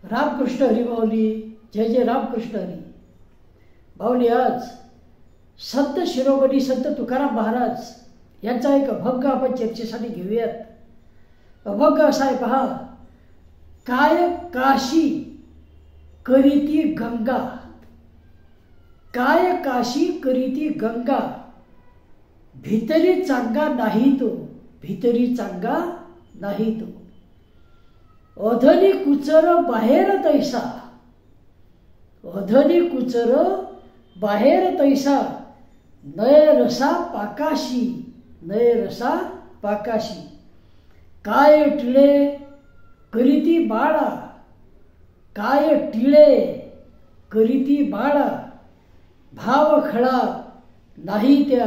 रामकृष्ण हरी माऊली, जय जय रामकृष्ण हरी माऊली. आज संत शिरोमणी संत तुकाराम महाराज यांचा एक अभंग आपण चर्चेसाठी घेऊयात. अभंग असा आहे पहा. काय काशी करीती गंगा, काय काशी करीती गंगा, भीतरी चांगा नाही तो, भीतरी चांगा नाही तो. अधनी कुचर बाहेर तैसा, अधनी कुचर बाहेर तैसा, नय रसा पाकाशी, नय रसा पाकाशी. काय टिळे करीती बाळा, काय टिळे करीती बाळा, भाव खळा नाही त्या,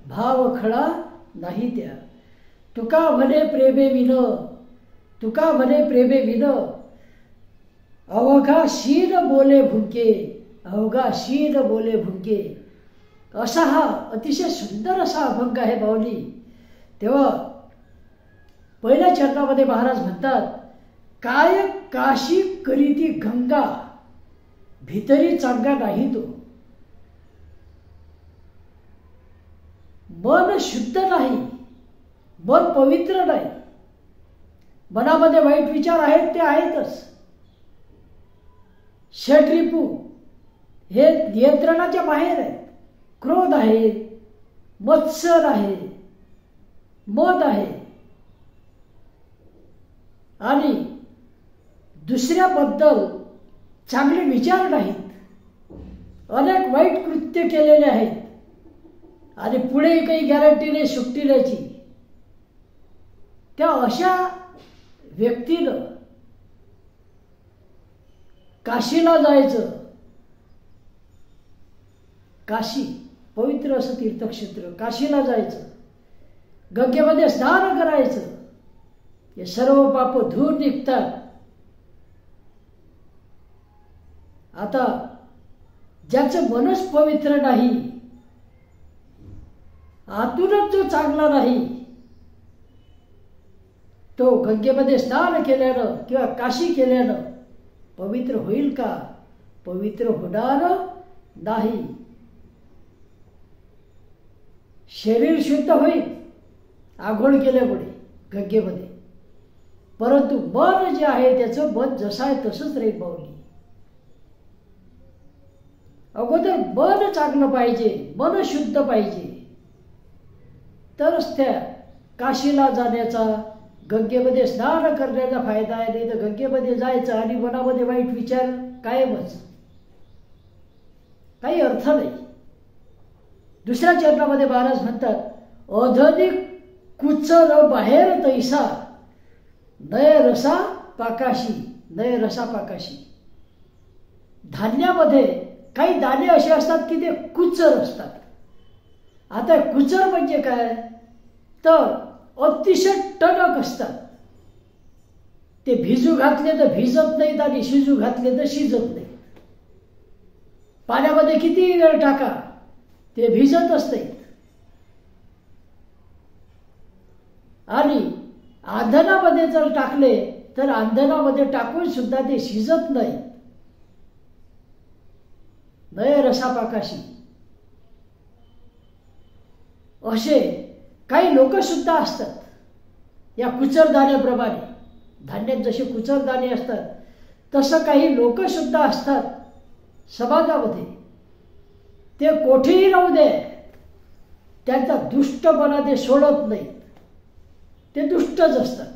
भाव खळा नाही त्या. तुका म्हणे प्रेमे विन, तुका म्हणे प्रेमे विन, अवघा शीन बोले भुंके, अवघा शीन बोले भुंके. असा हा अतिशय सुंदर असा अभंग आहे माऊली. तेव्हा पहिल्या चरणामध्ये महाराज म्हणतात, काय काशी करीती गंगा, भीतरी चांगा नाही तो. मन शुद्ध नाही, मन पवित्र नाही. मनामध्ये वाईट विचार आहेत ते आहेतच. षड्रिपू हे नियंत्रणाच्या बाहेर आहेत. क्रोध आहे, मत्सर आहे, मद आहे आणि दुसऱ्याबद्दल चांगले विचार नाहीत. अनेक वाईट कृत्य केलेले आहेत आणि पुढे काही गॅरंटी नाही सुटण्याची. त्या अशा व्यक्तीनं काशीला जायचं. काशी पवित्र असं तीर्थक्षेत्र, काशीला जायचं, गंगेमध्ये स्नान करायचं. हे सर्व पाप धूर निघतात. आता ज्याचं मनच पवित्र नाही, आतूनच जो चांगला नाही, तो गंगेमध्ये स्नान केल्यानं किंवा काशी केल्यानं पवित्र होईल का? पवित्र होणार नाही. शरीर शुद्ध होईल आंघोळ केल्यामुळे गंगेमध्ये, परंतु मन जे आहे त्याचं मन जसं आहे तसंच राहील माऊली. अगोदर मन चांगलं पाहिजे, मन शुद्ध पाहिजे, तरच त्या काशीला जाण्याचा, गंगेमध्ये स्नान करण्याचा फायदा आहे. नाही तर गंगेमध्ये जायचं आणि मनामध्ये वाईट विचार कायमच, काही अर्थ नाही. दुसऱ्या चरणामध्ये महाराज म्हणतात, अधनी कुचर बाहेर तैसा, नय रसा पाकाशी, नय रसा पाकाशी. धान्यामध्ये काही दाणे असे असतात की ते कुचर असतात. आता कुचर म्हणजे काय तर अतिशय टणक असतात. ते भिजू घातले तर भिजत नाहीत आणि शिजू घातले तर शिजत नाहीत. पाण्यामध्ये किती वेळ टाका ते भिजतच नाहीत. आणि आंधणामध्ये जर टाकले तर आंधणामध्ये टाकून सुद्धा ते शिजत नाही. नय रसा पाकाशी. असे काही लोक सुद्धा असतात या कुचरदाण्याप्रमाणे. धान्यात जसे कुचरदाणे असतात तसं काही लोक सुद्धा असतात समाजामध्ये. ते कोठेही राहू दे, त्यांचा दुष्टपणा ते सोडत नाहीत. ते दुष्टच असतात.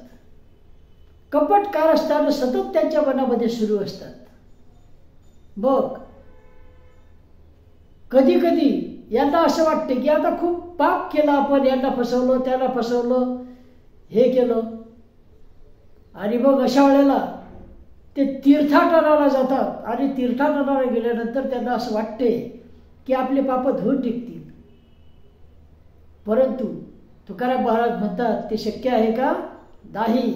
कपट कारस्थानं सतत त्यांच्या मनामध्ये सुरू असतात. मग कधी कधी यांना असं वाटते की आता खूप पाप केला आपण, यांना फसवलं, त्याला फसवलं, हे केलं. आणि मग अशा वेळेला ते तीर्थाटनाला जातात आणि तीर्थाटनाला गेल्यानंतर त्यांना असं वाटते की आपले पाप धुवून निघतील. परंतु तुकाराम महाराज म्हणतात ते शक्य आहे का? नाही,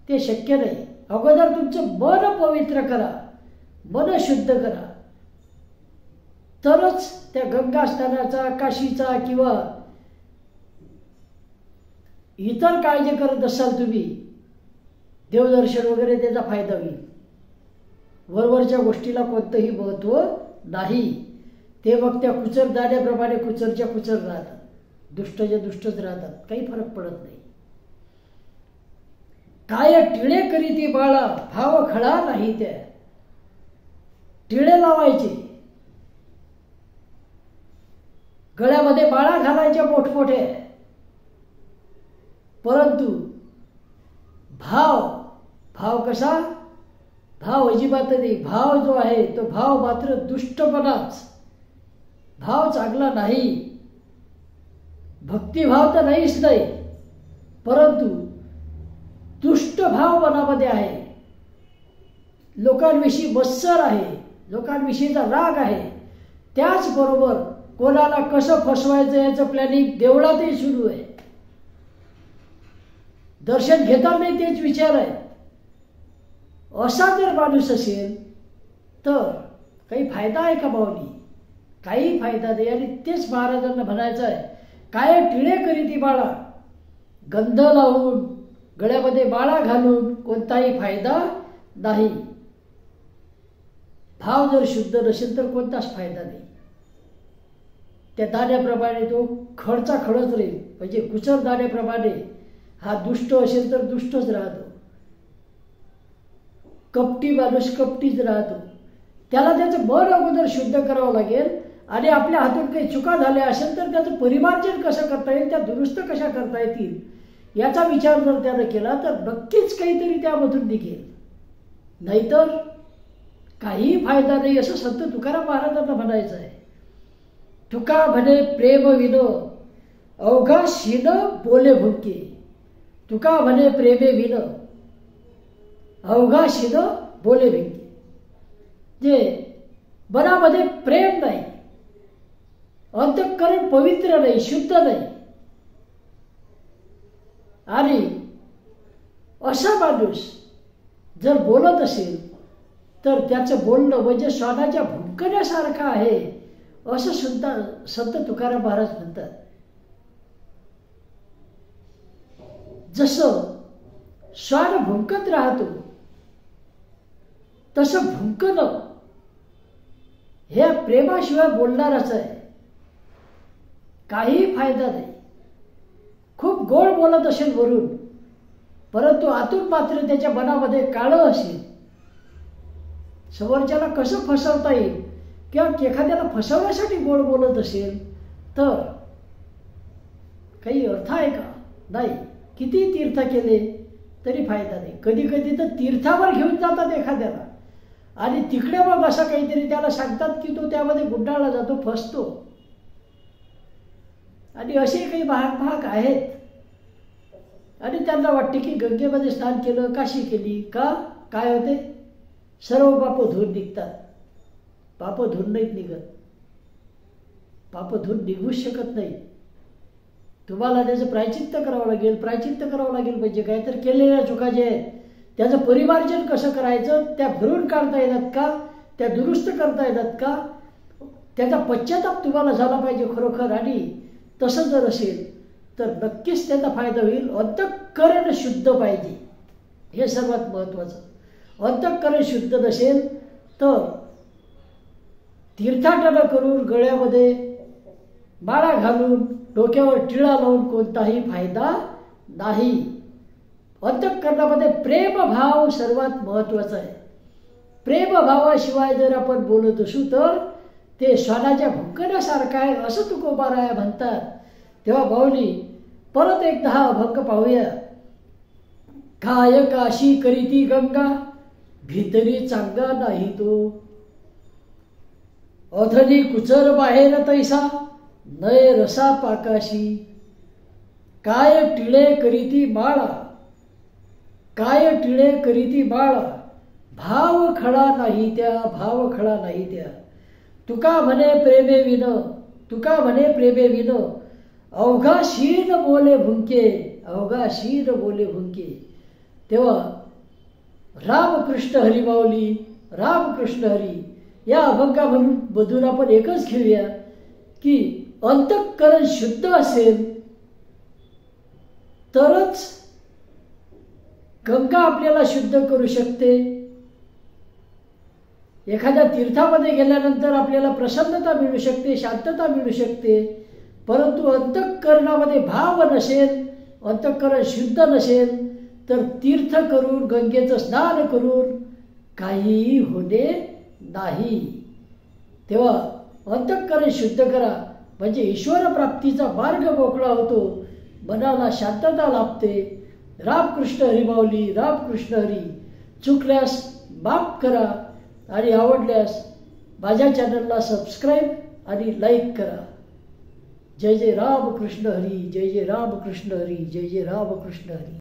ते शक्य नाही. अगोदर तुमचं मन पवित्र करा, मन शुद्ध करा, तरच त्या गंगा स्नानाचा, काशीचा किंवा इतर काय जे करत असाल तुम्ही देवदर्शन वगैरे त्याचा फायदा होईल. वरवरच्या गोष्टीला कोणतंही महत्त्व नाही. ते मग त्या कुचर दाण्याप्रमाणे कुचरच्या कुचर राहतात, दुष्टच्या दुष्टच राहतात, काही फरक पडत नाही. काय टिळे करीती बाळा भाव खळा नाही त्या. टिळे लावायचे, गळ्यामध्ये बाळा घालायच्या मोठमोठे, परंतु भाव कसा? भाव अजिबात नाही. भाव जो आहे तो भाव मात्र दुष्टपणाच, भाव चांगला नाही. भक्तिभाव तर नाहीच नाही, परंतु दुष्ट भाव मनामध्ये आहे. लोकांविषयी मत्सर आहे, लोकांविषयीचा राग आहे. त्याचबरोबर कोणाला कसं फसवायचं याचं प्लॅनिंग देवळातही सुरू आहे. दर्शन घेता नाही तेच विचार आहे. असा जर माणूस असेल तर काही फायदा आहे का माऊली? काही फायदा नाही. आणि तेच महाराजांना म्हणायचं आहे, काय टिळे करीती बाळा, गंध लावून गळ्यामध्ये बाळा घालून कोणताही फायदा नाही. भाव जर शुद्ध नसेल तर कोणताच फायदा नाही. त्या दाण्याप्रमाणे तो खडचा खडच राहील. म्हणजे कुचर दाण्याप्रमाणे हा दुष्ट असेल तर दुष्टच राहतो, कपटी माणूस कपटीच राहतो. त्याला त्याचं मन अगोदर शुद्ध करावं लागेल. आणि आपल्या हातून काही चुका झाल्या असेल तर त्याचं परिमार्जन कसं करता येईल, त्या दुरुस्त कशा करता येतील याचा विचार जर त्यानं केला तर नक्कीच काहीतरी त्यामधून निघेल. नाहीतर काही फायदा नाही, असं संत तुकाराम महाराजांना म्हणायचं आहे. तुका म्हणे प्रेम विन अवघा शीन बोले भुंके. तुका म्हणे प्रेमे विन अवघा शीन बोले भुंके. जे मनामध्ये प्रेम नाही, अंतःकरण पवित्र नाही, शुद्ध नाही, आणि असा माणूस जर बोलत असेल तर त्याचं बोलणं म्हणजे श्वानाच्या भुंकण्यासारखं आहे, असं सुद्धा संत तुकाराम महाराज म्हणतात. जसं श्वान भुंकत राहतो तसं भुंकणं हे प्रेमाशिवाय बोलणारच आहे. काही फायदा नाही. खूप गोड बोलत असेल वरून, परंतु आतून मात्र त्याच्या मनामध्ये काळं असेल. समोरच्याला कसं फसवता येईल किंवा एखाद्याला फसवण्यासाठी गोड बोलत असेल तर काही अर्थ आहे का? नाही. किती तीर्थ केले तरी फायदा नाही. कधी कधी तर तीर्थावर घेऊन जातात एखाद्याला आणि तिकडे मग असं काहीतरी त्याला सांगतात की तो त्यामध्ये गुंडाळला जातो, फसतो. आणि असे काही भाग आहेत. आणि त्यांना वाटते की गंगेमध्ये स्नान केलं, काशी केली का काय होते, सर्व पाप धुवून निघतात. पाप धुवून नाहीत निघत, पाप धुवून निघूच शकत नाही. तुम्हाला त्याचं प्रायचित्त करावं लागेल. प्रायचित्त करावं लागेल म्हणजे काय तर केलेल्या चुका जे आहेत त्याचं परिमार्जन कसं करायचं, त्या भरून काढता येतात का, त्या दुरुस्त करता येतात का, त्याचा पश्चाताप तुम्हाला झाला पाहिजे खरोखर. आणि तसं जर असेल तर नक्कीच त्याचा फायदा होईल. अंतःकरण शुद्ध पाहिजे, हे सर्वात महत्त्वाचं. अंतःकरण शुद्ध नसेल तर तीर्थाटन करून गळ्यामध्ये माळा घालून डोक्यावर टिळा लावून कोणताही फायदा नाही. अंतःकरणामध्ये प्रेमभाव सर्वात महत्त्वाचा आहे. प्रेमभावाशिवाय जर आपण बोलत असू तर ते श्वानाच्या भुंकण्यासारखं आहे, असं तुकोबाराया म्हणतात. तेव्हा माऊली परत एकदा हा अभंग पाहूया. काय काशी करीती गंगा भीतरी चांगा नाही तो, अधनी कुचर बाहेर तैसा नय रसा पाकाशी. काय टिळे करीती माळा, काय टिळे करीती माळा, भाव खळा नाही त्या, भाव खळा नाही त्या. तुका म्हणे प्रेमे विन, तुका म्हणे प्रेमे विन अवघा शीन बोले भुंके, अवघा शीन बोले भुंके. तेव्हा रामकृष्ण हरी माऊली, रामकृष्ण हरी या अभंगामधून आपण एकच घेऊया की अंतःकरण शुद्ध असेल तरच गंगा आपल्याला शुद्ध करू शकते. एखाद्या तीर्थामध्ये गेल्यानंतर आपल्याला प्रसन्नता मिळू शकते, शांतता मिळू शकते. परंतु अंतःकरणामध्ये भाव नसेल, अंतःकरण शुद्ध नसेल तर तीर्थ करून, गंगेचं स्नान करून काहीही होणे नाही. तेव्हा अंतःकरण शुद्ध करा, म्हणजे ईश्वर प्राप्तीचा मार्ग मोकळा होतो, मनाला शांतता लाभते. रामकृष्ण हरी माऊली, रामकृष्ण हरी. चुकल्यास माफ करा आणि आवडल्यास माझ्या चॅनलला सबस्क्राईब आणि लाईक करा. जय जय रामकृष्ण हरी, जय जय रामकृष्ण हरी, जय जय रामकृष्ण हरी.